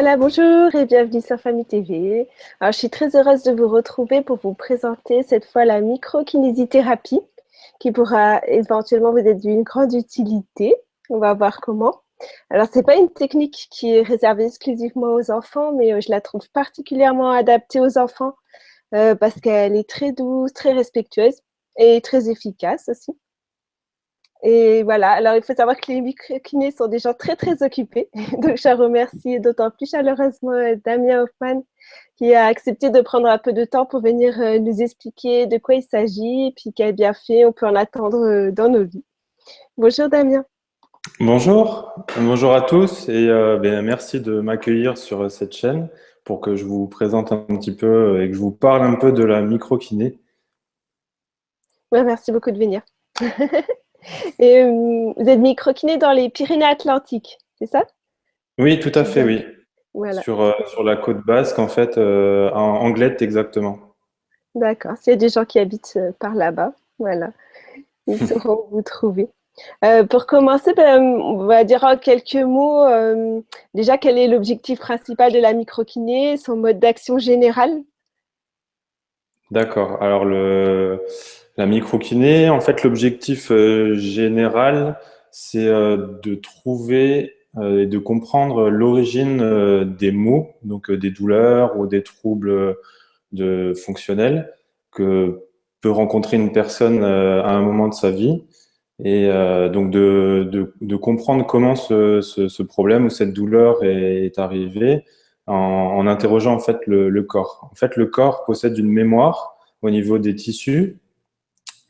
Voilà, bonjour et bienvenue sur Famille TV. Alors, je suis très heureuse de vous retrouver pour vous présenter cette fois la microkinésithérapie qui pourra éventuellement vous être d'une grande utilité. On va voir comment. Alors, c'est pas une technique qui est réservée exclusivement aux enfants, mais je la trouve particulièrement adaptée aux enfants parce qu'elle est très douce, très respectueuse et très efficace aussi. Et voilà, alors il faut savoir que les micro-kinés sont des gens très, très occupés. Donc, je remercie d'autant plus chaleureusement Damien Hoffman qui a accepté de prendre un peu de temps pour venir nous expliquer de quoi il s'agit et puis quel bienfait on peut en attendre dans nos vies. Bonjour Damien. Bonjour, bonjour à tous et merci de m'accueillir sur cette chaîne pour que je vous présente un petit peu et que je vous parle un peu de la microkiné. Ouais, merci beaucoup de venir. Et vous êtes micro-kiné dans les Pyrénées-Atlantiques, c'est ça? Oui, tout à J'ai fait, bien. oui. Voilà. Sur la côte basque, en fait, en Anglette exactement. D'accord. S'il y a des gens qui habitent par là-bas, voilà, ils sauront vous trouver. Pour commencer, on va dire en quelques mots, déjà, quel est l'objectif principal de la microkiné, son mode d'action général? D'accord. Alors la microkiné, en fait, l'objectif général, c'est de trouver et de comprendre l'origine des maux, donc des douleurs ou des troubles fonctionnels que peut rencontrer une personne à un moment de sa vie. Et donc de comprendre comment ce problème ou cette douleur est arrivé en interrogeant en fait le corps. En fait, le corps possède une mémoire au niveau des tissus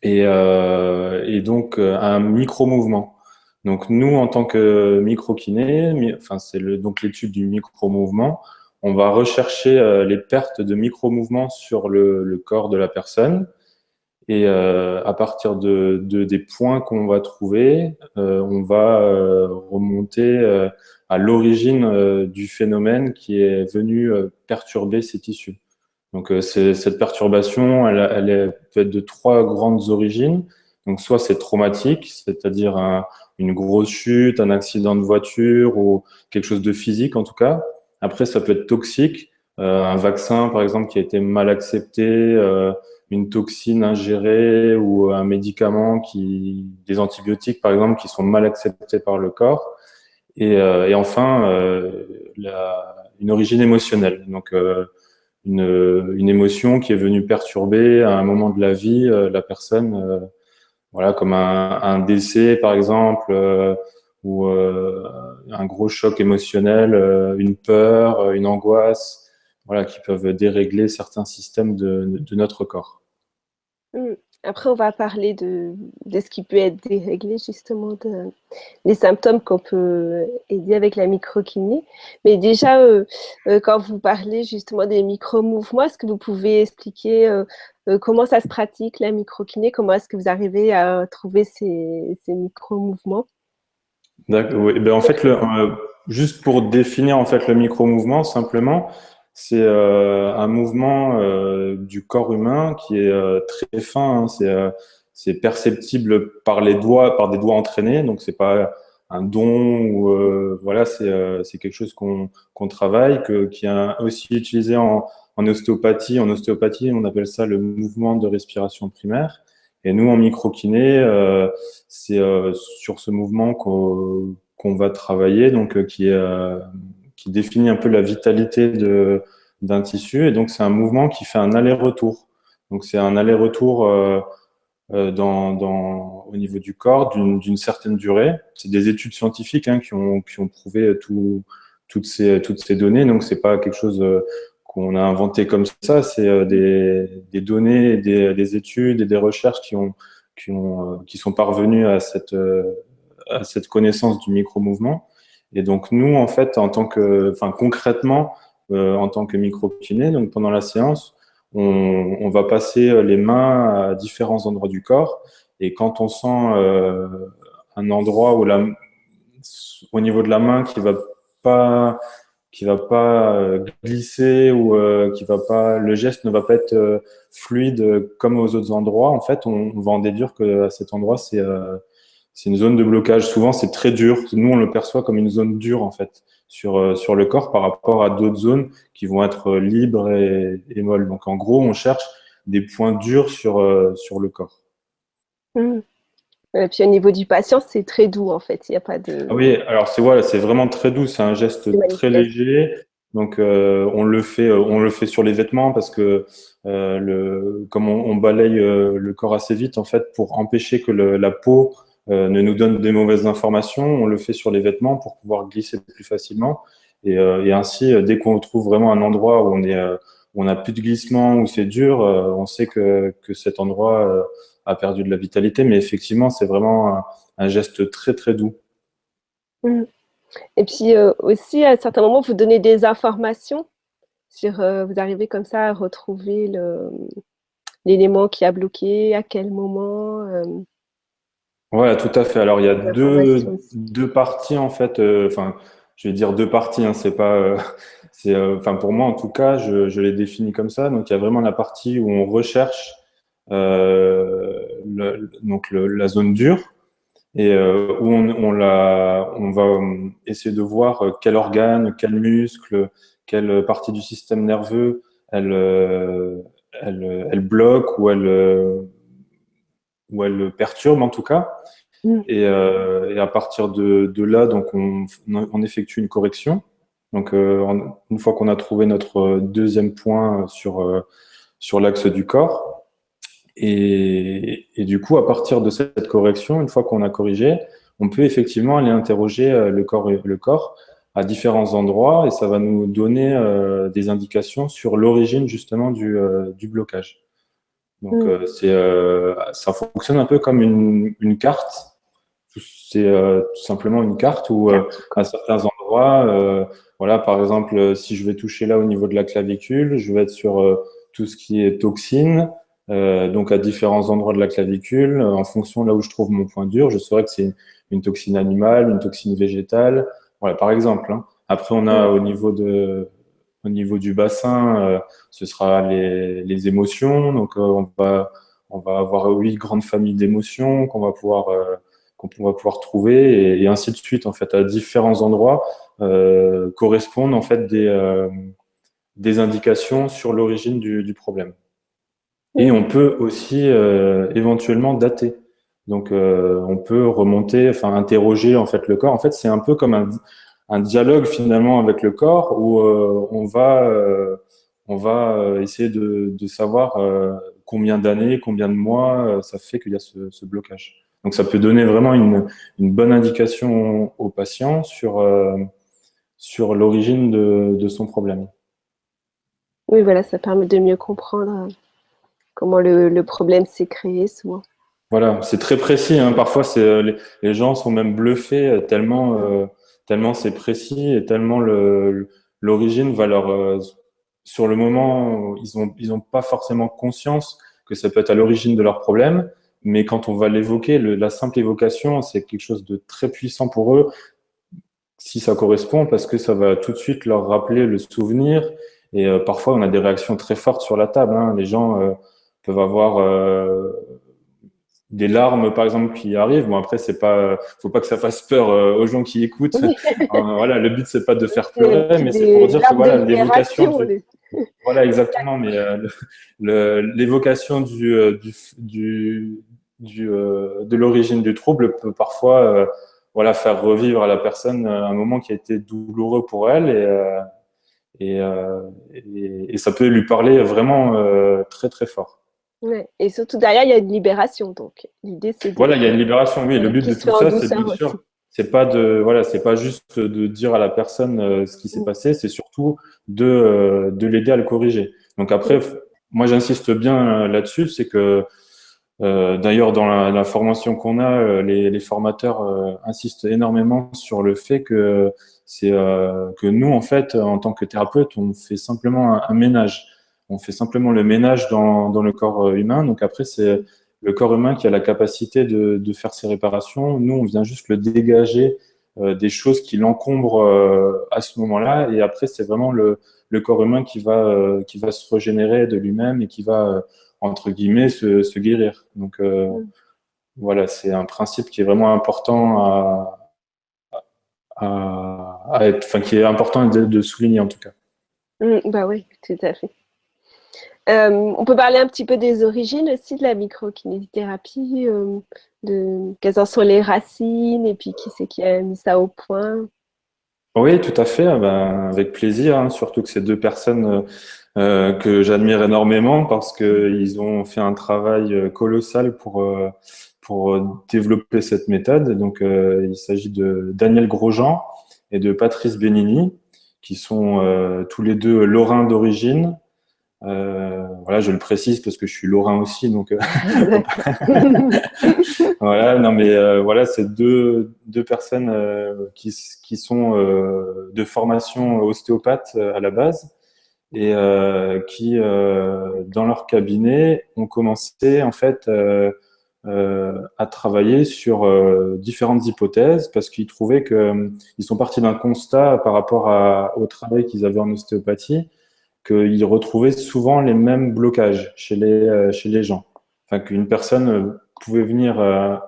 et donc un micro-mouvement. Donc nous, en tant que micro-kiné, enfin c'est donc l'étude du micro-mouvement, on va rechercher les pertes de micro-mouvements sur le corps de la personne. Et à partir des points qu'on va trouver, on va remonter à l'origine du phénomène qui est venu perturber ces tissus. Donc cette perturbation, peut être de trois grandes origines. Donc soit c'est traumatique, c'est-à-dire une grosse chute, un accident de voiture ou quelque chose de physique en tout cas. Après ça peut être toxique, un vaccin par exemple qui a été mal accepté, une toxine ingérée ou un médicament des antibiotiques par exemple qui sont mal acceptés par le corps. Et enfin une origine émotionnelle. Donc une émotion qui est venue perturber à un moment de la vie la personne, voilà, comme un décès par exemple, ou un gros choc émotionnel, une peur, une angoisse, voilà, qui peuvent dérégler certains systèmes de notre corps. Mmh. Après, on va parler de ce qui peut être déréglé, justement, les symptômes qu'on peut aider avec la microkiné. Mais déjà, quand vous parlez justement des micro-mouvements, est-ce que vous pouvez expliquer comment ça se pratique, la microkiné? Comment est-ce que vous arrivez à trouver ces micro-mouvements? D'accord. Oui. Ben, en fait, juste pour définir en fait le micro-mouvement, simplement, c'est un mouvement du corps humain qui est très fin. Hein. C'est perceptible par les doigts, par des doigts entraînés. Donc, c'est pas un don ou voilà, c'est quelque chose qu'on travaille, qui est aussi utilisé en ostéopathie. En ostéopathie, on appelle ça le mouvement de respiration primaire. Et nous, en microkiné, c'est sur ce mouvement qu'on va travailler, donc qui définit un peu la vitalité d'un tissu. Et donc, c'est un mouvement qui fait un aller-retour. Donc, c'est un aller-retour au niveau du corps d'une certaine durée. C'est des études scientifiques hein, qui ont prouvé toutes ces données. Donc, c'est pas quelque chose qu'on a inventé comme ça. C'est des données, des études et des recherches qui sont parvenues à cette connaissance du micro-mouvement. Et donc, nous, en fait, enfin, concrètement, en tant que micro-kiné, donc pendant la séance, on va passer les mains à différents endroits du corps. Et quand on sent un endroit au niveau de la main qui va pas glisser ou le geste ne va pas être fluide comme aux autres endroits, en fait, on va en déduire que à cet endroit, c'est une zone de blocage. Souvent, c'est très dur. Nous, on le perçoit comme une zone dure, en fait, sur le corps par rapport à d'autres zones qui vont être libres et molles. Donc, en gros, on cherche des points durs sur le corps. Mmh. Et puis au niveau du patient, c'est très doux en fait, il y a pas Ah de oui, alors c'est voilà, c'est vraiment très doux, c'est un de geste très manipulation. léger. Donc on le fait sur les vêtements parce que comme on balaye le corps assez vite en fait pour empêcher que la peau ne nous donne des mauvaises informations, on le fait sur les vêtements pour pouvoir glisser plus facilement. Et ainsi, dès qu'on trouve vraiment un endroit où on n'a plus de glissement, où c'est dur, on sait que cet endroit a perdu de la vitalité. Mais effectivement, c'est vraiment un geste très très doux. Mmh. Et puis, aussi à certains moments, vous donnez des informations sur, vous arrivez comme ça à retrouver l'élément qui a bloqué, à quel moment, Ouais, tout à fait. Alors, il y a des informations aussi. deux parties, en fait. Enfin, je vais dire deux parties, hein, c'est pas. Enfin, pour moi, en tout cas, je les définis comme ça. Donc, il y a vraiment la partie où on recherche la zone dure et où on va essayer de voir quel organe, quel muscle, quelle partie du système nerveux elle, euh, elle bloque ou elle perturbe, en tout cas. Mmh. Et à partir de là, donc on effectue une correction. Donc une fois qu'on a trouvé notre deuxième point sur l'axe du corps, et du coup, à partir de cette correction, une fois qu'on a corrigé, on peut effectivement aller interroger le corps à différents endroits et ça va nous donner des indications sur l'origine justement du blocage. Donc Mmh. ça fonctionne un peu comme une carte. C'est tout simplement une carte où Carte du à corps. certains endroits, voilà, par exemple, si je vais toucher là au niveau de la clavicule, je vais être sur tout ce qui est toxine, donc à différents endroits de la clavicule, en fonction de là où je trouve mon point dur, je saurais que c'est une toxine animale, une toxine végétale, voilà, par exemple. Hein. Après, on a Mmh. au niveau du bassin, ce sera les émotions, donc on va avoir huit grandes familles d'émotions qu'on va pouvoir trouver et ainsi de suite en fait à différents endroits correspondent en fait des indications sur l'origine du problème. Et Mmh. on peut aussi éventuellement dater. Donc on peut remonter, enfin interroger en fait le corps. En fait, c'est un peu comme un dialogue finalement avec le corps où on va essayer de savoir combien d'années, combien de mois ça fait qu'il y a ce blocage. Donc ça peut donner vraiment une bonne indication au patient sur l'origine de son problème. Oui, voilà, ça permet de mieux comprendre, comment le problème s'est créé souvent. Voilà, c'est très précis. Hein. Parfois, les gens sont même bluffés Mmh. tellement c'est précis et tellement l'origine va sur le moment, ils ont pas forcément conscience que ça peut être à l'origine de leur problème. Mais quand on va l'évoquer, la simple évocation, c'est quelque chose de très puissant pour eux si ça correspond, parce que ça va tout de suite leur rappeler le souvenir. Et parfois, on a des réactions très fortes sur la table. Hein. Les gens peuvent avoir des larmes, par exemple, qui arrivent. Bon, après, c'est pas, faut pas que ça fasse peur aux gens qui écoutent. Oui, Voilà, le but c'est pas de faire c'est pleurer, mais c'est pour des dire que larmes de voilà, l'évocation libération, du, voilà, exactement, mais l'évocation de l'origine du trouble peut parfois, voilà, faire revivre à la personne un moment qui a été douloureux pour elle et, euh, et ça peut lui parler vraiment très très fort. ouais, et surtout derrière, il y a une libération donc l'idée c'est Voilà, il y a de une libération. Oui, le but qui de se tout fait en ça, c'est douceur bien aussi. sûr, voilà, c'est pas juste de dire à la personne ce qui s'est Mmh. passé, c'est surtout de l'aider à le corriger. Donc après, Mmh. moi j'insiste bien là-dessus, c'est que d'ailleurs dans la formation qu'on a, les formateurs insistent énormément sur le fait que c'est que nous en fait, en tant que thérapeute, on fait simplement un ménage. On fait simplement le ménage dans le corps humain. Donc après, c'est le corps humain qui a la capacité de faire ses réparations. Nous, on vient juste le dégager des choses qui l'encombrent à ce moment-là. Et après, c'est vraiment le corps humain qui va se régénérer de lui-même et qui va, entre guillemets, se guérir. Donc, Mmh. voilà, c'est un principe qui est vraiment important enfin, qui est important de souligner en tout cas. Bah oui, tout à fait. On peut parler un petit peu des origines aussi de la microkinésithérapie, de quelles en sont les racines et puis qui c'est qui a mis ça au point. Oui, tout à fait, ben, avec plaisir, hein, surtout que ces deux personnes que j'admire énormément parce qu'ils ont fait un travail colossal pour développer cette méthode. Donc, il s'agit de Daniel Grosjean et de Patrice Benini, qui sont tous les deux lorrains d'origine. Voilà, je le précise parce que je suis lorrain aussi, donc D'accord. voilà. Non, mais voilà, c'est deux personnes qui sont de formation ostéopathe à la base et qui, dans leur cabinet, ont commencé en fait à travailler sur différentes hypothèses parce qu'ils trouvaient que ils sont partis d'un constat par rapport au travail qu'ils avaient en ostéopathie, qu'ils retrouvaient souvent les mêmes blocages chez les gens. Enfin, qu'une personne pouvait venir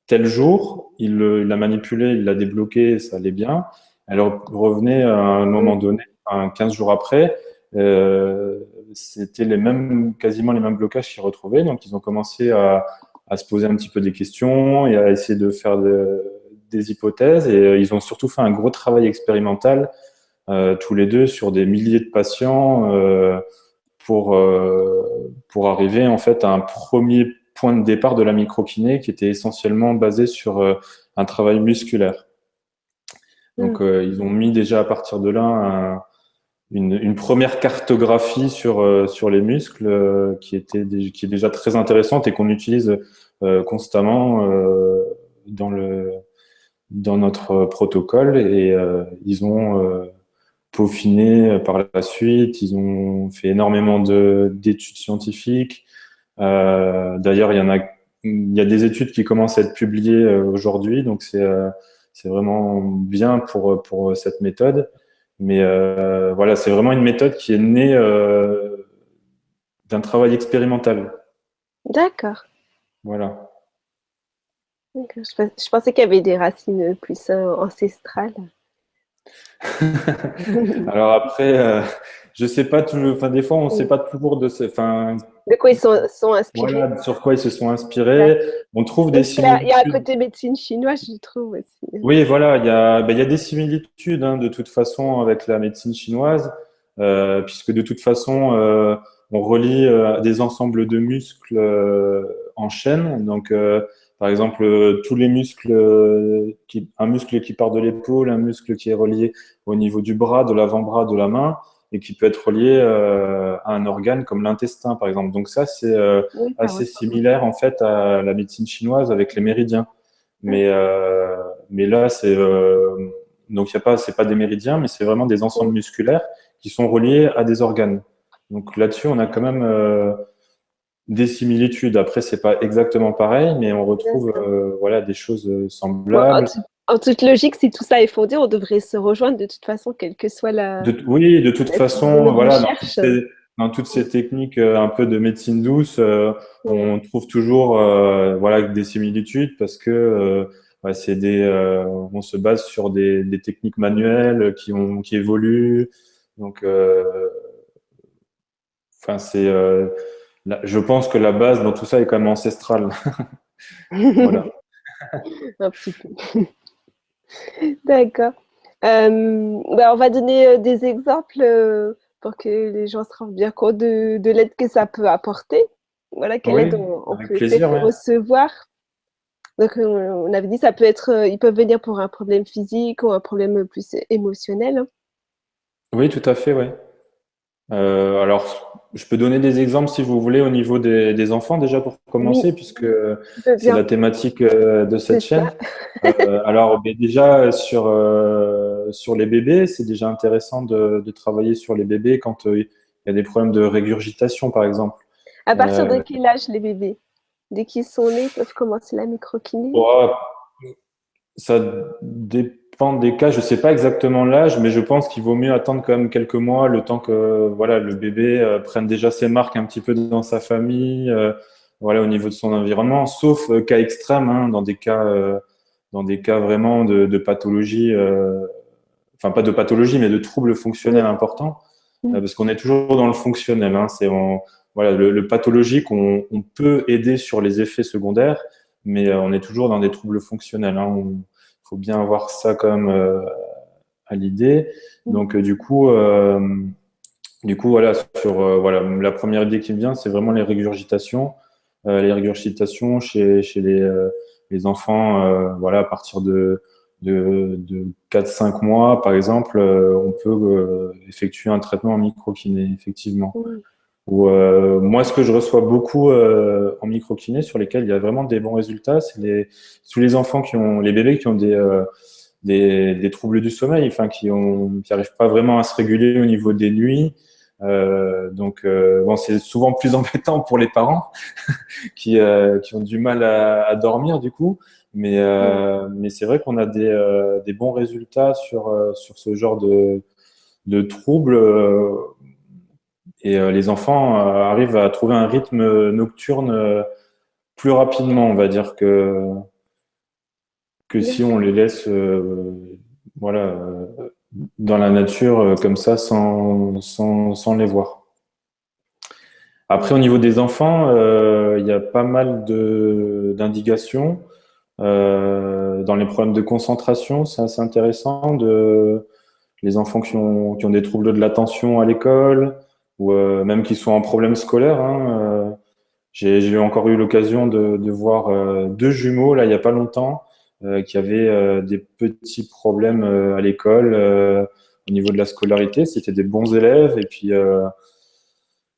tel jour, il l'a manipulé, il l'a débloqué, ça allait bien. Elle revenait à un moment donné, 15 jours après, euh, c'était quasiment les mêmes blocages qu'ils retrouvaient. Donc, ils ont commencé à se poser un petit peu des questions et à essayer de faire des hypothèses. Et ils ont surtout fait un gros travail expérimental tous les deux sur des milliers de patients pour arriver en fait à un premier point de départ de la microkiné qui était essentiellement basé sur un travail musculaire. Donc ils ont mis déjà à partir de là une première cartographie sur les muscles qui est déjà très intéressante et qu'on utilise constamment dans notre protocole et ils ont peaufiné par la suite. Ils ont fait énormément d'études scientifiques. D'ailleurs, il y a des études qui commencent à être publiées aujourd'hui, donc c'est vraiment bien pour cette méthode. Mais voilà, c'est vraiment une méthode qui est née d'un travail expérimental. D'accord. Voilà. D'accord. Je pensais qu'il y avait des racines plus ancestrales. Alors après, je sais pas toujours. Enfin, des fois, on sait pas toujours enfin, De quoi ils sont inspirés. voilà, sur quoi ils se sont inspirés. D'accord. On trouve Et des puis il y a un similitudes. côté médecine chinoise, je trouve aussi. Oui, voilà, il y a des similitudes hein, de toute façon avec la médecine chinoise, puisque de toute façon, on relie des ensembles de muscles en chaîne. Donc, par exemple, tous les muscles, un muscle qui part de l'épaule, un muscle qui est relié au niveau du bras, de l'avant-bras, de la main, et qui peut être relié à un organe comme l'intestin, par exemple. Donc ça, c'est Oui, ça assez ressemble. similaire en fait à la médecine chinoise avec les méridiens. Mais, mais là, donc il y a pas, c'est pas des méridiens, mais c'est vraiment des ensembles musculaires qui sont reliés à des organes. Donc là-dessus, on a quand même des similitudes. Après, c'est pas exactement pareil, mais on retrouve D'accord. voilà des choses Bon, semblables. en toute logique, si tout ça est fondé, on devrait se rejoindre de toute façon, quelle que soit Oui, de toute la type de façon, voilà, recherche. dans toutes ces techniques un peu de médecine douce, Mm. on trouve toujours voilà des similitudes parce que ouais, on se base sur des techniques manuelles qui évoluent. Donc, enfin, je pense que la base dans tout ça est quand même ancestrale. Voilà. Un petit peu. D'accord. Bah, on va donner des exemples pour que les gens se rendent bien compte de l'aide que ça peut apporter. Voilà, quelle Oui, aide on avec peut peut-être plaisir, oui. recevoir. Donc, on avait dit ça peut être, ils peuvent venir pour un problème physique ou un problème plus émotionnel, hein. Oui, tout à fait, oui. Alors, je peux donner des exemples si vous voulez au niveau des enfants déjà pour Oui, commencer, puisque je veux c'est bien, la thématique de c'est cette ça. chaîne. Alors, ben, déjà sur les bébés, c'est déjà intéressant de travailler sur les bébés quand il y a des problèmes de régurgitation, par exemple. À partir de Euh, quel âge les bébés? Dès qu'ils sont nés, ils peuvent commencer la microkiné? bon, ça dépend des cas. Je sais pas exactement l'âge, mais je pense qu'il vaut mieux attendre quand même quelques mois, le temps que voilà le bébé prenne déjà ses marques un petit peu dans sa famille, voilà, au niveau de son environnement, sauf cas extrêmes, hein, dans des cas vraiment de pathologie, enfin pas de pathologie, mais de troubles fonctionnels Oui. importants, Mm. parce qu'on est toujours dans le fonctionnel. Hein, voilà, le pathologique, on peut aider sur les effets secondaires, mais on est toujours dans des troubles fonctionnels. Hein, faut bien avoir ça quand même à l'idée. Mm. Donc du coup, voilà, sur voilà, la première idée qui me vient, c'est vraiment les régurgitations. Les régurgitations chez les enfants, voilà, à partir de 4-5 mois, par exemple, on peut effectuer un traitement en microkiné, effectivement. Mm. Ou, moi, ce que je reçois beaucoup en microkiné, sur lesquels il y a vraiment des bons résultats, c'est tous les enfants les bébés qui ont des troubles du sommeil, enfin qui arrivent pas vraiment à se réguler au niveau des nuits. Donc bon, c'est souvent plus embêtant pour les parents qui ont du mal à dormir du coup, Mm. mais c'est vrai qu'on a des bons résultats sur ce genre de troubles et les enfants arrivent à trouver un rythme nocturne plus rapidement, on va dire que si on les laisse voilà, dans la nature comme ça sans les voir. Après, au niveau des enfants, il y a pas mal d'indications dans les problèmes de concentration. C'est assez intéressant les enfants qui ont des troubles de l'attention à l'école ou même qui sont en problème scolaire. Hein, j'ai encore eu l'occasion de voir deux jumeaux là il y a pas longtemps qui avaient des petits problèmes à l'école au niveau de la scolarité. C'était des bons élèves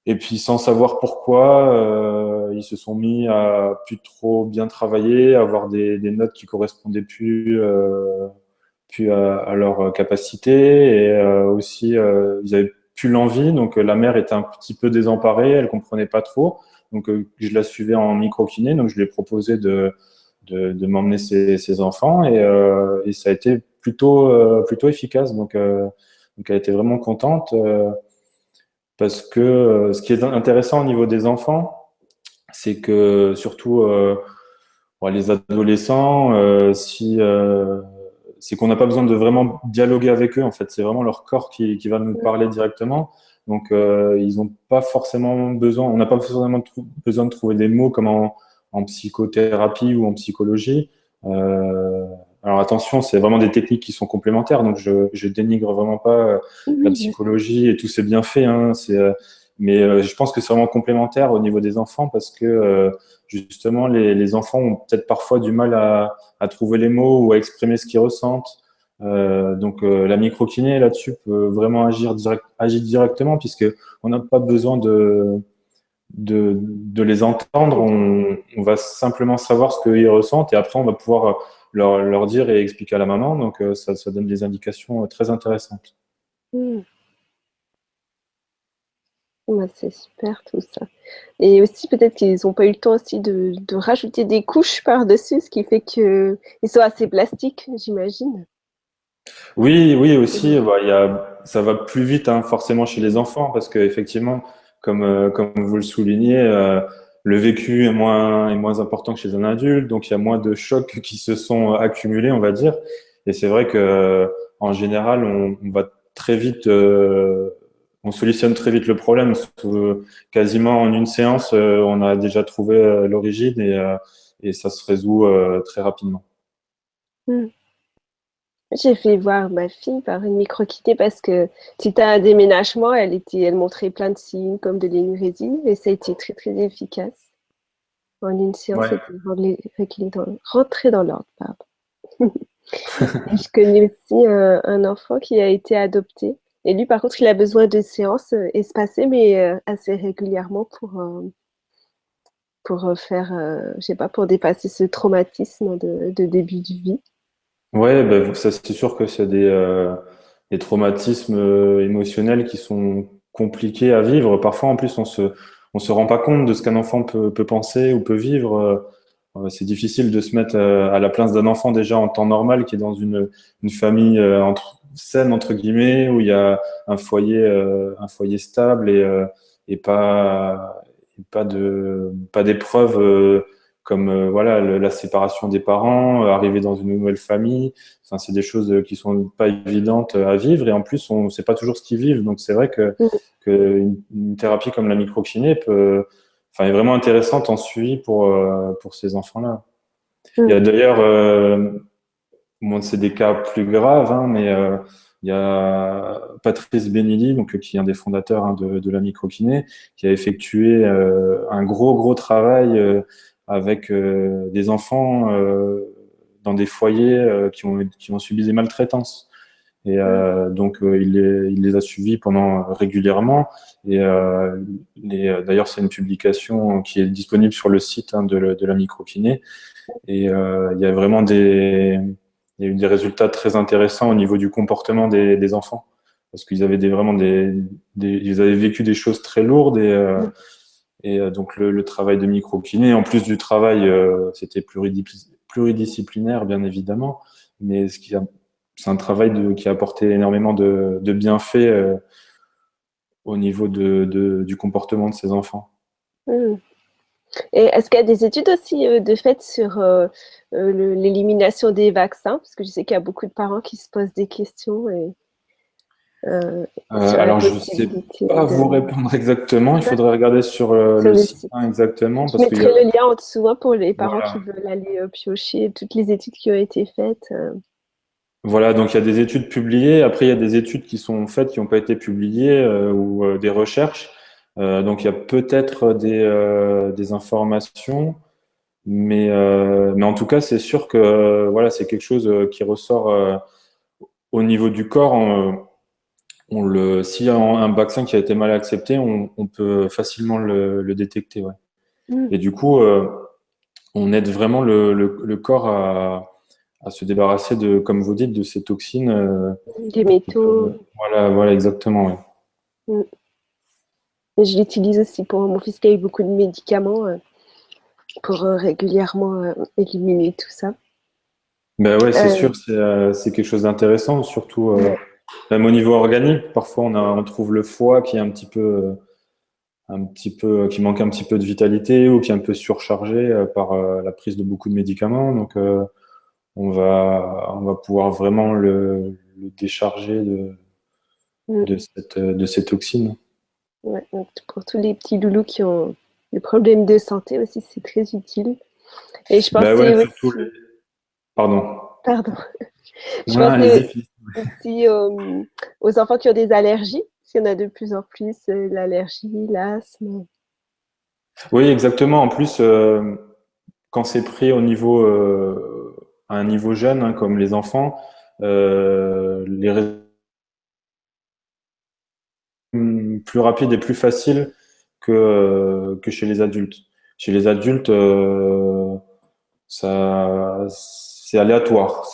et puis sans savoir pourquoi, ils se sont mis à plus trop bien travailler, à avoir des notes qui correspondaient plus à leur capacité et aussi ils avaient plus l'envie. Donc la mère était un petit peu désemparée, elle comprenait pas trop. Donc je la suivais en micro-kiné, donc je lui ai proposé de m'emmener ses enfants et ça a été plutôt efficace. Donc elle était vraiment contente parce que ce qui est intéressant au niveau des enfants, c'est que surtout pour les adolescents, si c'est qu'on n'a pas besoin de vraiment dialoguer avec eux. En fait, c'est vraiment leur corps qui va nous parler directement. Donc, ils n'ont pas forcément besoin. On n'a pas forcément besoin de trouver des mots comme en psychothérapie ou en psychologie. Euh, alors attention, c'est vraiment des techniques qui sont complémentaires. Donc, je dénigre vraiment pas la Oui, bien sûr. psychologie et tous ses bienfaits. Hein, mais je pense que c'est vraiment complémentaire au niveau des enfants parce que justement, les enfants ont peut-être parfois du mal à trouver les mots ou à exprimer ce qu'ils ressentent. Donc la microkiné là-dessus peut vraiment agir directement puisque on n'a pas besoin de les entendre. On va simplement savoir ce qu'ils ressentent et après on va pouvoir leur dire et expliquer à la maman. Donc ça donne des indications très intéressantes. Mm. Ouais, c'est super tout ça. Et aussi, peut-être qu'ils n'ont pas eu le temps aussi de rajouter des couches par-dessus, ce qui fait qu'ils sont assez plastiques, j'imagine. Oui, oui aussi, Mm. bah, ça va plus vite hein, forcément chez les enfants parce que effectivement, comme vous le soulignez, le vécu est moins important que chez un adulte, donc il y a moins de chocs qui se sont accumulés, on va dire. Et c'est vrai que en général, on va très vite, on solutionne très vite le problème. Quasiment en une séance, on a déjà trouvé l'origine et ça se résout très rapidement. Mm. J'ai fait voir ma fille par une micro-kiné parce que suite à un déménagement, elle montrait plein de signes comme de l'énurésie et ça a été très, très efficace. En une séance, Ouais. c'était rentré dans l'ordre, pardon. Et je connais aussi un enfant qui a été adopté. Et lui, par contre, il a besoin de séances espacées, mais assez régulièrement pour faire, je sais pas, pour dépasser ce traumatisme de début de vie. Ouais, bah, ça c'est sûr que c'est des traumatismes émotionnels qui sont compliqués à vivre. Parfois, en plus, on se rend pas compte de ce qu'un enfant peut penser ou peut vivre. C'est difficile de se mettre à la place d'un enfant déjà en temps normal qui est dans une famille saine entre guillemets où il y a un foyer stable et pas d'épreuves comme voilà la séparation des parents, arriver dans une nouvelle famille. Enfin, c'est des choses qui sont pas évidentes à vivre et en plus on sait pas toujours ce qu'ils vivent. Donc c'est vrai que une thérapie comme la microkiné est vraiment intéressante en suivi pour ces enfants-là. Il y a Mm. d'ailleurs bon, c'est des cas plus graves, hein, mais il y a Patrice Benili, donc, qui est un des fondateurs hein, de la microkiné, qui a effectué un gros travail avec des enfants dans des foyers qui ont subi des maltraitances. Et donc, il les a suivis pendant régulièrement. Et d'ailleurs, c'est une publication qui est disponible sur le site hein, de la microkiné. Et il y a vraiment il y a eu des résultats très intéressants au niveau du comportement des enfants. Parce qu'ils avaient ils avaient vécu des choses très lourdes et donc le travail de micro-kiné, en plus du travail, c'était pluridisciplinaire, bien évidemment, mais c'est un travail qui a apporté énormément de bienfaits au niveau du comportement de ces enfants. Mm. Et est-ce qu'il y a des études aussi de fait sur l'élimination des vaccins? Parce que je sais qu'il y a beaucoup de parents qui se posent des questions sur la Alors, je ne sais possibilité pas vous de... répondre exactement. Il faudrait regarder sur sur le le site site. hein, exactement, Je parce qu'il y mettrai a, le lien en dessous hein, pour les parents qui voilà. veulent aller piocher toutes les études qui ont été faites. Voilà, donc il y a des études publiées. Après, il y a des études qui sont faites, qui n'ont pas été publiées, ou des recherches. Donc, il y a peut-être des informations, mais en tout cas, c'est sûr que voilà, c'est quelque chose qui ressort au niveau du corps. S'il y a un vaccin qui a été mal accepté, on peut facilement le détecter. Ouais. Mm. Et du coup, on aide vraiment le corps à se débarrasser de, comme vous dites, de ces toxines Des métaux. voilà, exactement. Ouais. Mm. Et je l'utilise aussi pour mon fils qui a eu beaucoup de médicaments pour régulièrement éliminer tout ça. Ben ouais, c'est Euh, sûr, c'est quelque chose d'intéressant, surtout ouais. même au niveau organique. Parfois, on trouve le foie qui est qui manque un petit peu de vitalité ou qui est un peu surchargé par la prise de beaucoup de médicaments. Donc, on va pouvoir vraiment le décharger Mm. de ces toxines. Ouais. Donc, pour tous les petits loulous qui ont des problèmes de santé aussi, c'est très utile. Et je Ben ouais, pensais surtout aussi, pardon. pardon, je Ouais, allez-y, pensais Philippe. aussi aux enfants qui ont des allergies, parce qu'il y en a de plus en plus, l'allergie, l'asthme. Oui, exactement. En plus, quand c'est pris à un niveau jeune, hein, comme les enfants, les plus rapide et plus facile que chez les adultes. Chez les adultes, c'est aléatoire.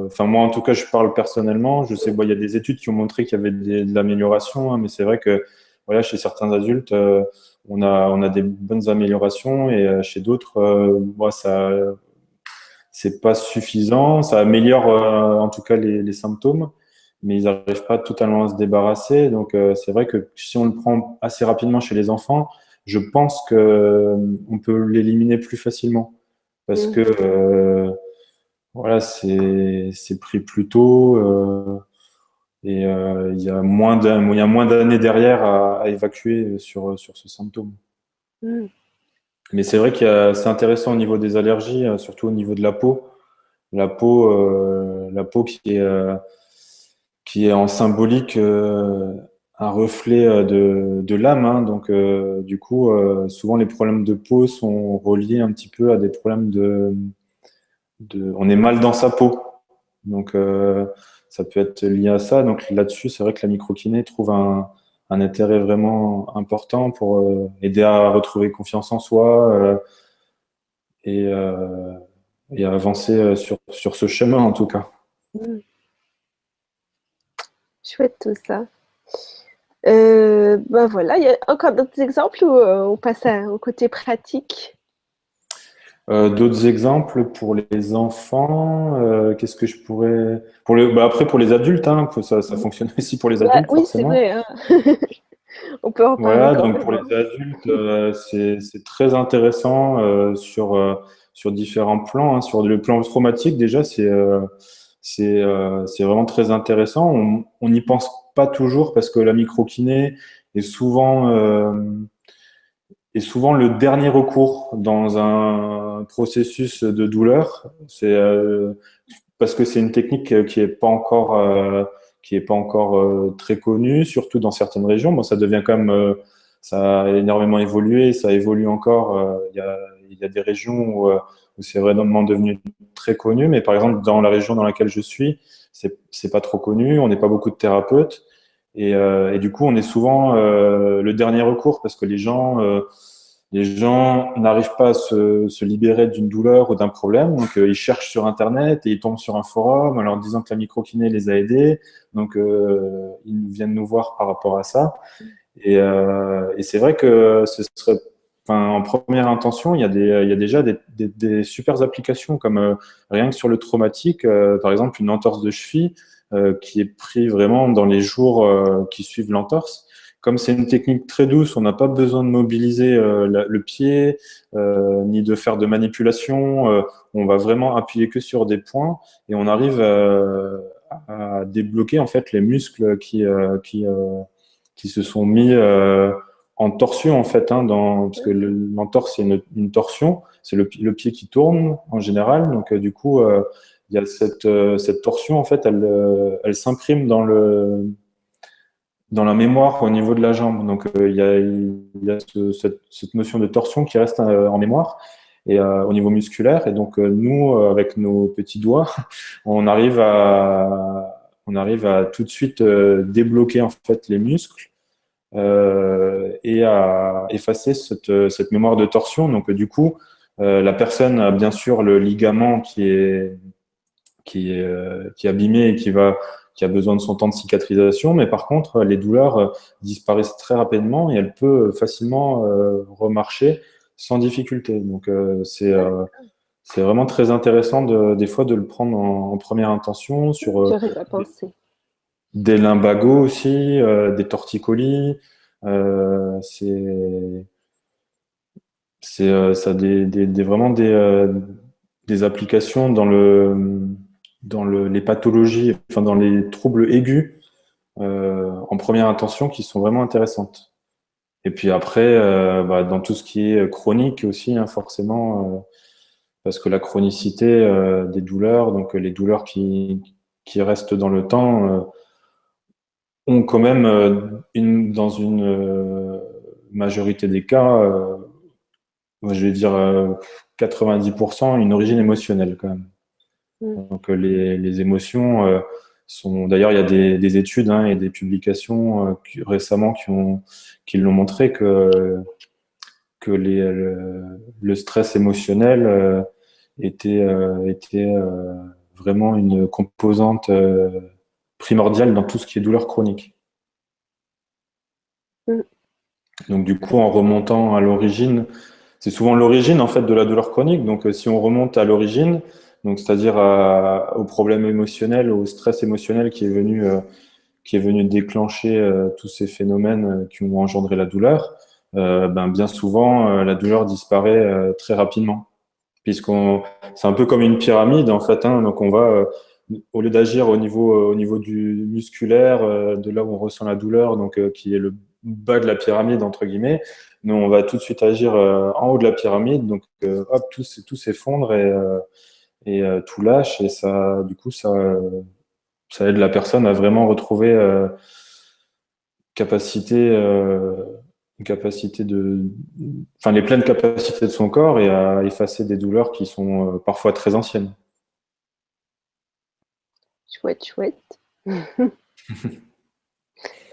Enfin, moi, en tout cas, je parle personnellement. Je sais, bon, il y a des études qui ont montré qu'il y avait de l'amélioration, hein, mais c'est vrai que, voilà, chez certains adultes, on a des bonnes améliorations et chez d'autres, moi, c'est pas suffisant. Ça améliore, en tout cas, les symptômes, mais ils n'arrivent pas totalement à se débarrasser. Donc, c'est vrai que si on le prend assez rapidement chez les enfants, je pense que on peut l'éliminer plus facilement parce Mm. que voilà, c'est pris plus tôt et il y a moins d'années derrière à évacuer sur ce symptôme. Mm. Mais c'est vrai c'est intéressant au niveau des allergies, surtout au niveau de la peau. La peau qui est en symbolique un reflet de l'âme. Hein. Donc, du coup, souvent les problèmes de peau sont reliés un petit peu à des problèmes on est mal dans sa peau. Donc, ça peut être lié à ça. Donc, là-dessus, c'est vrai que la microkiné trouve un intérêt vraiment important pour aider à retrouver confiance en soi et, euh, et à avancer sur ce chemin, en tout cas. Mm. Chouette tout ça. Ben voilà, il y a encore d'autres exemples où on passe au côté pratique. D'autres exemples pour les enfants, qu'est-ce que je pourrais... après, pour les adultes, hein, ça fonctionne aussi pour les Bah, adultes, oui, c'est forcément. vrai. Hein. On peut en parler Voilà, quand donc même, pour les hein. adultes, c'est très intéressant sur différents plans, hein. Sur le plan traumatique, déjà, c'est vraiment très intéressant. On n'y pense pas toujours parce que la microkiné est souvent le dernier recours dans un processus de douleur. Parce que c'est une technique qui est pas encore très connue, surtout dans certaines régions. Bon, ça devient quand même, ça a énormément évolué, ça évolue encore. Il y a des régions où c'est vraiment devenu très connu, mais par exemple dans la région dans laquelle je suis, c'est pas trop connu. On n'est pas beaucoup de thérapeutes et du coup on est souvent le dernier recours parce que les gens n'arrivent pas à se libérer d'une douleur ou d'un problème, donc ils cherchent sur Internet et ils tombent sur un forum en leur disant que la microkiné les a aidés, donc ils viennent nous voir par rapport à ça. Et c'est vrai que ce serait, enfin, en première intention, il y a déjà des super applications comme rien que sur le traumatique, par exemple une entorse de cheville qui est pris vraiment dans les jours qui suivent l'entorse. Comme c'est une technique très douce, on n'a pas besoin de mobiliser le pied ni de faire de manipulation. On va vraiment appuyer que sur des points et on arrive à débloquer en fait les muscles qui se sont mis en torsion en fait, hein, parce que l'entorse c'est une torsion, c'est le pied qui tourne en général, donc du coup il y a cette torsion en fait, elle s'imprime dans la mémoire au niveau de la jambe, donc il y a cette notion de torsion qui reste en mémoire et au niveau musculaire, et donc nous avec nos petits doigts on arrive à tout de suite débloquer en fait les muscles et à effacer cette mémoire de torsion. Donc, du coup, la personne a bien sûr le ligament qui est abîmé et qui a besoin de son temps de cicatrisation, mais par contre, les douleurs disparaissent très rapidement et elle peut facilement remarcher sans difficulté. Donc, c'est vraiment très intéressant des fois de le prendre en première intention sur J'aurais pas pensé. des lumbagos aussi, des torticolis. C'est ça a vraiment des applications les pathologies, enfin dans les troubles aigus en première intention qui sont vraiment intéressantes. Et puis après, bah, dans tout ce qui est chronique aussi, hein, forcément, parce que la chronicité des douleurs, donc les douleurs qui restent dans le temps, ont quand même, dans une majorité des cas, moi, je vais dire 90%, une origine émotionnelle quand même. Mm. Donc les émotions sont. D'ailleurs, il y a des études hein, et des publications récemment qui l'ont montré que le stress émotionnel était vraiment une composante primordiale dans tout ce qui est douleur chronique. Mm. Donc du coup, en remontant à l'origine, c'est souvent l'origine en fait de la douleur chronique. Donc si on remonte à l'origine, donc c'est-à-dire au problème émotionnel, au stress émotionnel qui est venu déclencher tous ces phénomènes qui ont engendré la douleur, ben bien souvent la douleur disparaît très rapidement, puisqu'on c'est un peu comme une pyramide en fait. Hein, donc on va au lieu d'agir au niveau du musculaire, de là où on ressent la douleur, donc qui est le bas de la pyramide entre guillemets, nous on va tout de suite agir en haut de la pyramide, donc hop tout s'effondre et tout lâche et ça du coup ça aide la personne à vraiment retrouver capacité une capacité enfin les pleines capacités de son corps et à effacer des douleurs qui sont parfois très anciennes. Chouette, chouette.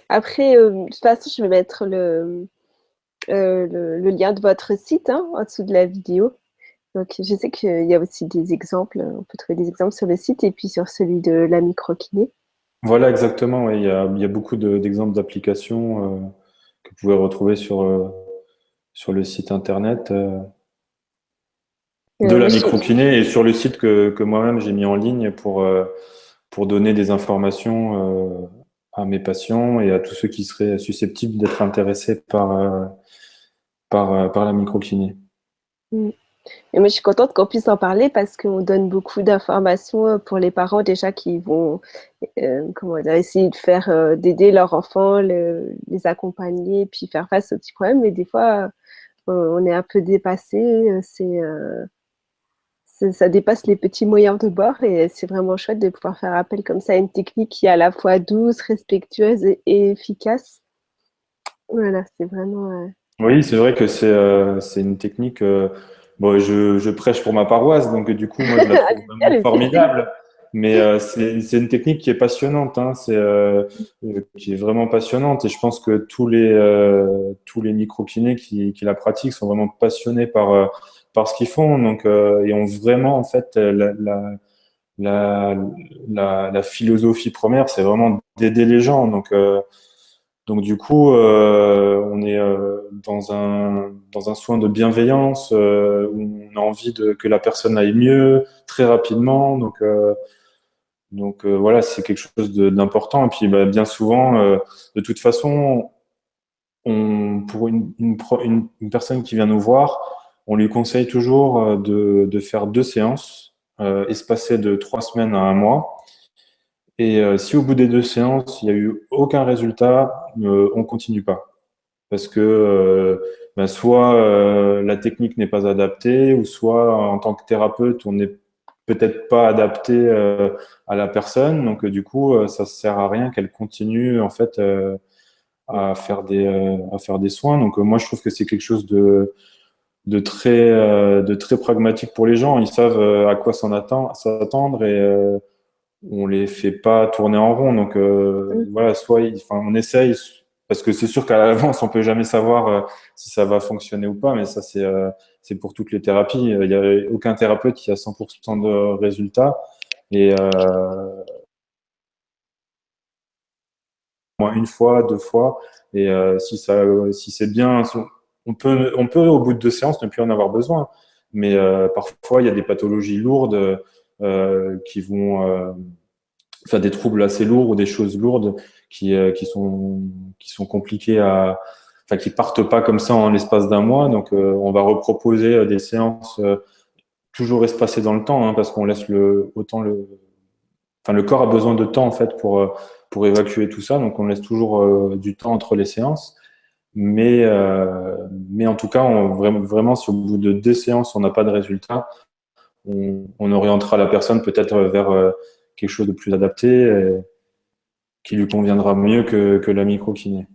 Après, de toute façon, je vais mettre le lien de votre site hein, en dessous de la vidéo. Donc, je sais qu'il y a aussi des exemples. On peut trouver des exemples sur le site et puis sur celui de la microkiné. Voilà, exactement. Ouais. Il y a beaucoup d'exemples d'applications que vous pouvez retrouver sur le site internet de la Oui, microkiné et sur le site que moi-même j'ai mis en ligne pour donner des informations à mes patients et à tous ceux qui seraient susceptibles d'être intéressés par la microkiné. Mm. Et moi, je suis contente qu'on puisse en parler parce qu'on donne beaucoup d'informations pour les parents déjà qui vont comment dire, essayer de faire d'aider leurs enfants, les accompagner, puis faire face aux petits problèmes. Mais des fois, on est un peu dépassé. Ça dépasse les petits moyens de bord et c'est vraiment chouette de pouvoir faire appel comme ça à une technique qui est à la fois douce, respectueuse et efficace. Voilà, c'est vraiment. Oui, c'est vrai que c'est une technique. Bon, je prêche pour ma paroisse, donc du coup, moi, je la trouve Allez-y, vraiment allez-y. formidable. Mais c'est une technique qui est passionnante, hein, qui est vraiment passionnante. Et je pense que tous les micro-kinés qui la pratiquent sont vraiment passionnés par ce qu'ils font. Donc, et ont vraiment, en fait, la, la philosophie première, c'est vraiment d'aider les gens. Donc du coup, on est dans un soin de bienveillance où on a envie que la personne aille mieux très rapidement. Voilà, c'est quelque chose d'important. Et puis bah, bien souvent, de toute façon, pour une personne qui vient nous voir, on lui conseille toujours de faire 2 séances espacées de 3 semaines à un mois. Et si au bout des 2 séances, il n'y a eu aucun résultat, on continue pas. Parce que ben, soit la technique n'est pas adaptée, ou soit en tant que thérapeute, on n'est peut-être pas adapté à la personne. Donc du coup, ça sert à rien qu'elle continue en fait à faire des soins. Donc moi, je trouve que c'est quelque chose de très pragmatique pour les gens. Ils savent à quoi s'attendre et on les fait pas tourner en rond. Donc Mm. voilà, enfin, on essaye parce que c'est sûr qu'à l'avance on peut jamais savoir si ça va fonctionner ou pas, mais ça c'est pour toutes les thérapies. Il y a aucun thérapeute qui a 100% de résultats et moins une fois, 2 fois et si c'est bien, on peut au bout de 2 séances ne plus en avoir besoin. Mais parfois il y a des pathologies lourdes qui vont enfin des troubles assez lourds ou des choses lourdes qui sont compliquées enfin qui partent pas comme ça en l'espace d'un mois. Donc on va reproposer des séances toujours espacées dans le temps, hein, parce qu'on laisse enfin le corps a besoin de temps en fait pour évacuer tout ça. Donc on laisse toujours du temps entre les séances. Mais en tout cas, vraiment, si au bout de 2 séances, on n'a pas de résultat, on orientera la personne peut-être vers quelque chose de plus adapté. Qui lui conviendra mieux que la micro-kiné.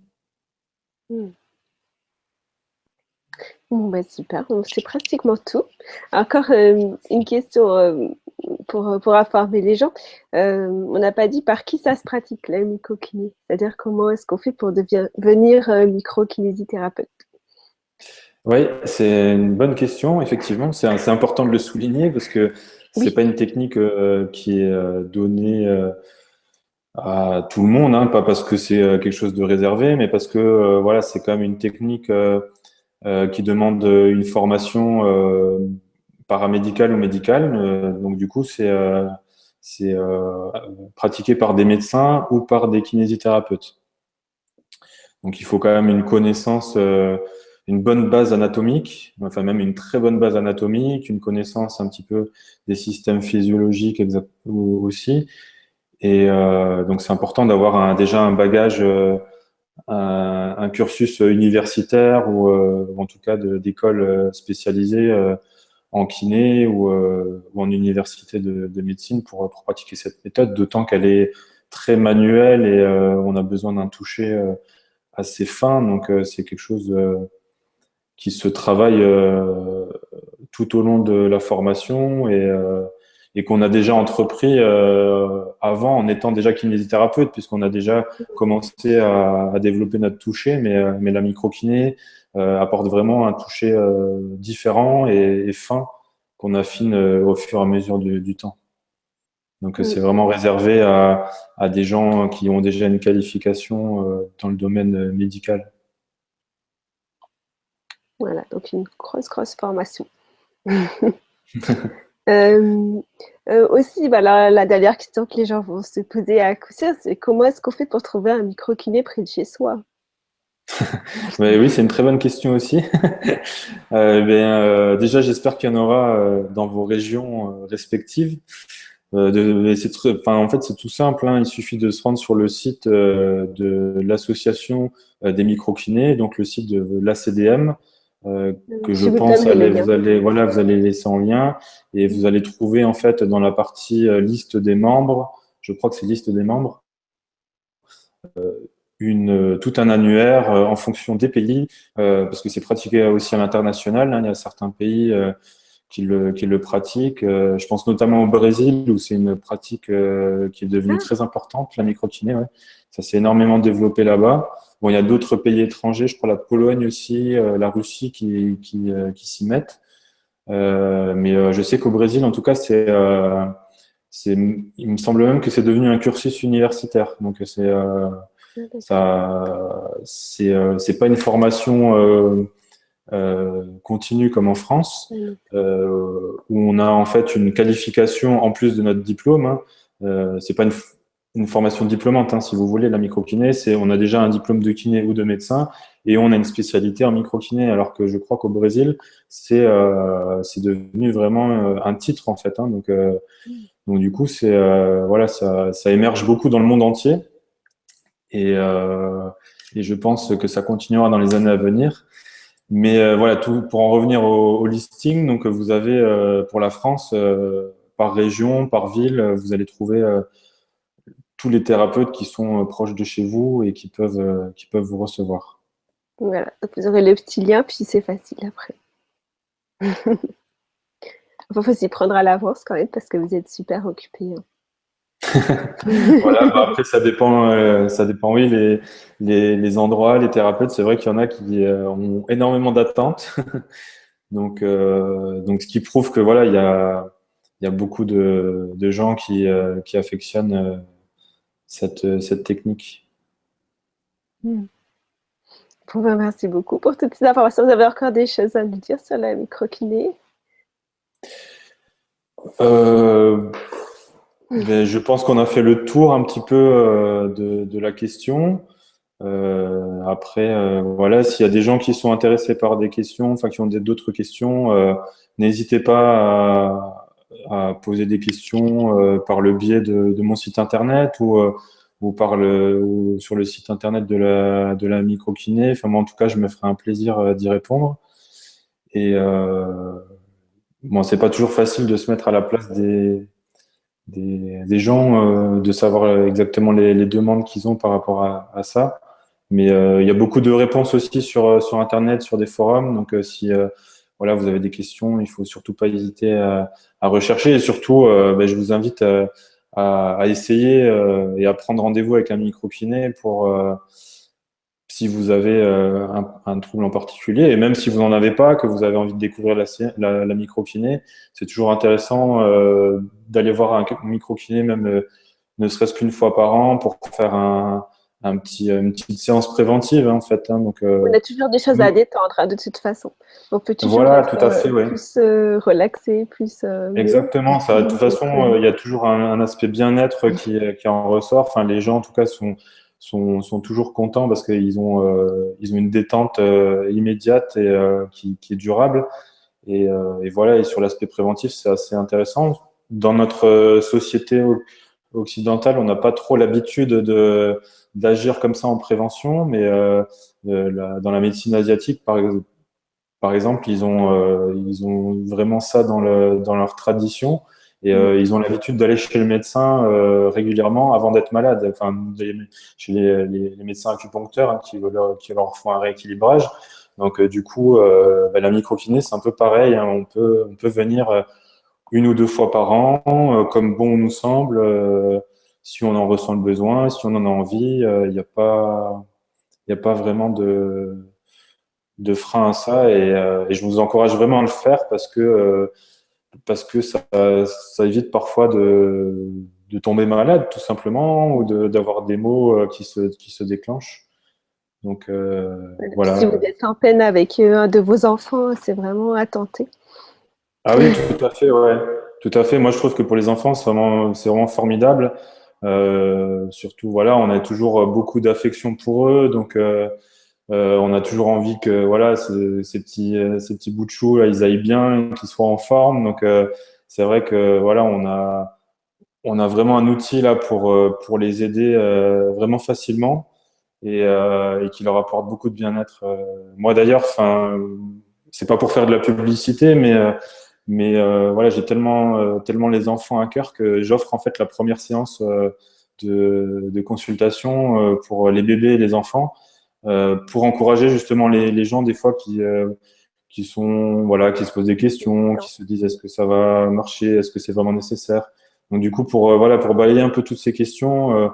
Mm. Bon, bah, super, donc c'est pratiquement tout. Encore une question pour informer les gens. On n'a pas dit par qui ça se pratique, la microkiné. C'est-à-dire comment est-ce qu'on fait pour devenir microkinésithérapeute? Oui, c'est une bonne question, effectivement. C'est important de le souligner parce que c'est Oui. pas une technique qui est donnée à tout le monde, hein, pas parce que c'est quelque chose de réservé, mais parce que voilà, c'est quand même une technique qui demande une formation paramédicale ou médicale. Donc du coup, c'est pratiqué par des médecins ou par des kinésithérapeutes. Donc il faut quand même une connaissance, une bonne base anatomique, enfin même une très bonne base anatomique, une connaissance un petit peu des systèmes physiologiques aussi. Et donc c'est important d'avoir déjà un bagage, un cursus universitaire ou en tout cas d'école spécialisée en kiné ou en université de médecine pour pratiquer cette méthode, d'autant qu'elle est très manuelle et on a besoin d'un toucher assez fin. Donc c'est quelque chose qui se travaille tout au long de la formation et qu'on a déjà entrepris avant en étant déjà kinésithérapeute, puisqu'on a déjà commencé à développer notre toucher, mais la microkiné apporte vraiment un toucher différent et fin qu'on affine au fur et à mesure du temps. Donc Mm. c'est vraiment réservé à des gens qui ont déjà une qualification dans le domaine médical. Voilà, donc une grosse, grosse formation. Euh, Aussi, bah, la dernière question que les gens vont se poser à coup sûr, c'est comment est-ce qu'on fait pour trouver un micro-kiné près de chez soi? Mais oui, c'est une très bonne question aussi. Déjà, j'espère qu'il y en aura dans vos régions respectives. En fait, c'est tout simple, hein. Il suffit de se rendre sur le site de l'association des microkinés, donc le site de l'ACDM, que je Je vous pense donnerai le lien. vous allez laisser en lien, et vous allez trouver en fait dans la partie liste des membres, je crois que c'est liste des membres, tout un annuaire en fonction des pays, parce que c'est pratiqué aussi à l'international, hein. Il y a certains pays qui le pratiquent. Je pense notamment au Brésil, où c'est une pratique qui est devenue Ah, très importante, la microkiné. Ouais. Ça s'est énormément développé là-bas. Bon, il y a d'autres pays étrangers, je crois la Pologne aussi, la Russie qui s'y mettent. Je sais qu'au Brésil, en tout cas, il me semble même que c'est devenu un cursus universitaire. Donc, d'accord. c'est pas une formation continue comme en France, où on a en fait une qualification en plus de notre diplôme, hein. C'est pas une formation diplômante, hein, si vous voulez, la microkiné, on a déjà un diplôme de kiné ou de médecin et on a une spécialité en microkiné, alors que je crois qu'au Brésil, c'est devenu vraiment un titre en fait, hein. Donc du coup, voilà, ça émerge beaucoup dans le monde entier et, euh, et je pense que ça continuera dans les années à venir. Voilà, pour en revenir au listing, donc vous avez pour la France, par région, par ville, vous allez trouver tous les thérapeutes qui sont proches de chez vous et qui peuvent vous recevoir. Voilà, donc vous aurez le petit lien, puis c'est facile après. Il faut s'y prendre à l'avance quand même parce que vous êtes super occupé. Voilà, après ça dépend, oui, les endroits, les thérapeutes, c'est vrai qu'il y en a qui ont énormément d'attentes. Donc ce qui prouve que voilà, il y a beaucoup de gens qui affectionnent cette technique. Bon, ben, merci beaucoup pour toutes ces informations. Vous avez encore des choses à nous dire sur la microkiné? Euh, je pense qu'on a fait le tour un petit peu de la question. Après, voilà, s'il y a des gens qui sont intéressés par des questions, enfin qui ont d'autres questions, n'hésitez pas à poser des questions par le biais de mon site internet ou sur le site internet de la microkiné. Enfin, moi, en tout cas, je me ferai un plaisir d'y répondre. Et bon, c'est pas toujours facile de se mettre à la place des gens, de savoir exactement les demandes qu'ils ont par rapport à ça. Mais il y a beaucoup de réponses aussi sur Internet, sur des forums. Donc, si voilà, vous avez des questions, il faut surtout pas hésiter à rechercher. Et surtout, je vous invite à essayer et à prendre rendez-vous avec un micro-kiné pour si vous avez un trouble en particulier. Et même si vous n'en avez pas, que vous avez envie de découvrir la micro-kiné, c'est toujours intéressant d'aller voir un micro-kiné, même ne serait-ce qu'une fois par an, pour faire une petite séance préventive, hein, en fait, hein. On a toujours des choses à détendre, hein, de toute façon. On peut toujours Voilà, être tout à fait, ouais. plus relaxé, plus mieux. Exactement. Ça, de toute façon, il y a toujours un aspect bien-être qui en ressort. Enfin, les gens, en tout cas, sont toujours contents parce ils ont une détente immédiate et qui est durable. Et voilà, et sur l'aspect préventif, c'est assez intéressant. Dans notre société occidentale, on n'a pas trop l'habitude d'agir comme ça en prévention, mais dans la médecine asiatique, par exemple, ils ont vraiment ça dans leur tradition. Et ils ont l'habitude d'aller chez le médecin régulièrement avant d'être malade. Enfin, chez les médecins acupuncteurs, hein, qui leur font un rééquilibrage. Donc, du coup, la microkiné, c'est un peu pareil, hein. On peut venir une ou deux fois par an, comme bon nous semble, si on en ressent le besoin, si on en a envie. Il n'y a pas vraiment de frein à ça. Et je vous encourage vraiment à le faire parce que ça évite parfois de tomber malade, tout simplement, ou d'avoir des maux qui se déclenchent. Donc, Voilà. Puis si vous voilà. êtes en peine avec un de vos enfants, c'est vraiment à tenter. Ah oui, tout à fait, ouais. Tout à fait. Moi, je trouve que pour les enfants, c'est vraiment formidable. Surtout, voilà, on a toujours beaucoup d'affection pour eux, donc on a toujours envie que, voilà, ces petits bouts de chou là, ils aillent bien, qu'ils soient en forme. Donc, c'est vrai que, voilà, on a vraiment un outil là pour les aider vraiment facilement et qui leur apporte beaucoup de bien-être. Moi, d'ailleurs, enfin, c'est pas pour faire de la publicité, mais voilà, j'ai tellement les enfants à cœur que j'offre en fait la première séance de consultation pour les bébés et les enfants pour encourager justement les gens des fois qui sont voilà qui se posent des questions, qui se disent est-ce que ça va marcher, est-ce que c'est vraiment nécessaire. Donc du coup pour voilà pour balayer un peu toutes ces questions,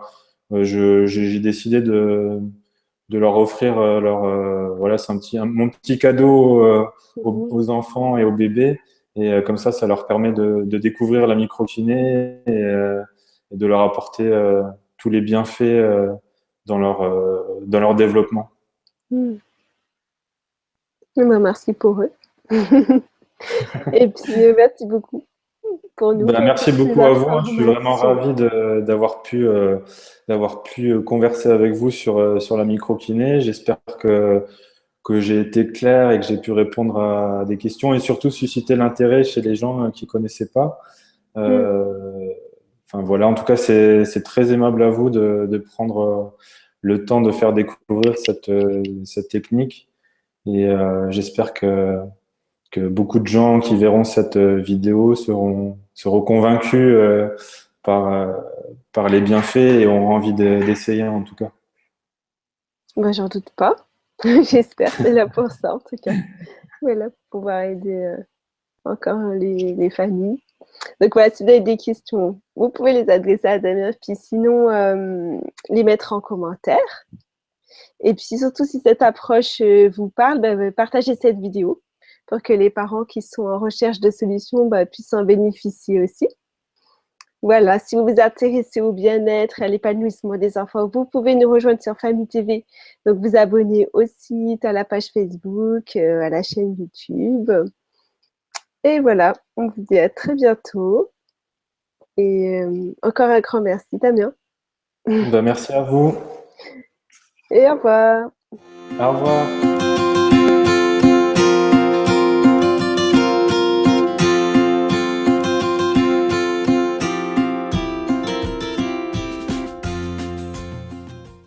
j'ai décidé de leur offrir voilà c'est mon petit cadeau Mhm. aux enfants et aux bébés et comme ça leur permet de découvrir la microkiné et de leur apporter tous les bienfaits dans leur développement. Mm. Ben, merci pour eux. Et puis, merci beaucoup pour nous, Ben, pour merci toutes ces beaucoup à vous, hein. Je suis vraiment informations. ravi d'avoir pu converser avec vous sur la microkiné. J'espère que j'ai été clair et que j'ai pu répondre à des questions et surtout susciter l'intérêt chez les gens qui connaissaient pas. Mm. Euh, enfin voilà, en tout cas, c'est très aimable à vous de prendre le temps de faire découvrir cette technique et j'espère que beaucoup de gens qui verront cette vidéo seront convaincus par, euh, par les bienfaits et auront envie d'essayer en tout cas. Ben, j'en doute pas. J'espère, c'est là pour ça en tout cas. Voilà, pour pouvoir aider encore les familles. Donc voilà, si vous avez des questions, vous pouvez les adresser à Damien, puis sinon les mettre en commentaire. Et puis surtout, si cette approche vous parle, ben, partagez cette vidéo pour que les parents qui sont en recherche de solutions ben, puissent en bénéficier aussi. Voilà, si vous vous intéressez au bien-être et à l'épanouissement des enfants, vous pouvez nous rejoindre sur Famille TV. Donc, vous abonner au site, à la page Facebook, à la chaîne YouTube. Et voilà, on vous dit à très bientôt. Et encore un grand merci, Damien. Ben, merci à vous. Et au revoir. Au revoir.